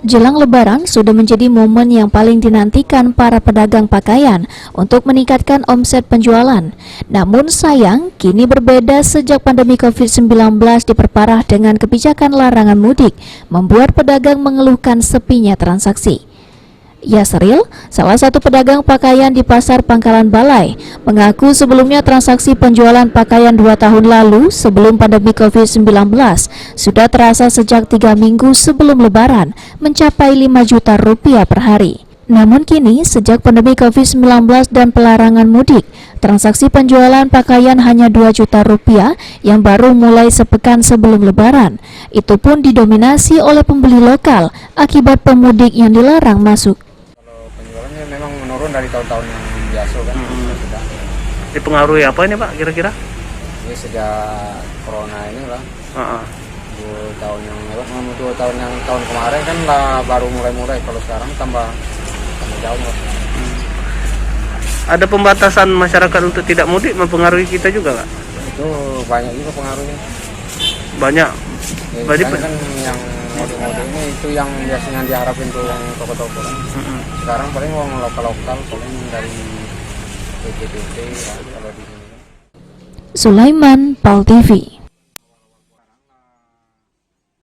Jelang Lebaran sudah menjadi momen yang paling dinantikan para pedagang pakaian untuk meningkatkan omset penjualan. Namun sayang, kini berbeda sejak pandemi COVID-19 diperparah dengan kebijakan larangan mudik, membuat pedagang mengeluhkan sepinya transaksi. Yasril, salah satu pedagang pakaian di Pasar Pangkalan Balai, mengaku sebelumnya transaksi penjualan pakaian 2 tahun lalu sebelum pandemi COVID-19 sudah terasa sejak 3 minggu sebelum Lebaran, mencapai 5 juta rupiah per hari. Namun kini, sejak pandemi COVID-19 dan pelarangan mudik, transaksi penjualan pakaian hanya 2 juta rupiah yang baru mulai sepekan sebelum Lebaran. Itu pun didominasi oleh pembeli lokal akibat pemudik yang dilarang masuk. Penjualannya memang menurun dari tahun-tahun yang biasa kan. Sudah. Dipengaruhi apa ini Pak kira-kira? Ini sejak corona ini lah. 2 tahun yang tahun kemarin kan lah baru mulai. Kalau sekarang tambah jauh lah. Ada pembatasan masyarakat untuk tidak mudik mempengaruhi kita juga nggak? Itu banyak juga pengaruhnya. Banyak. Ya, Berarti kan yang mode-mode ini itu yang biasanya diharapin tuh yang toko-toko kan. Sekarang paling uang lokal paling dari PT ya, kalau di sini. Sulaiman, PAL TV.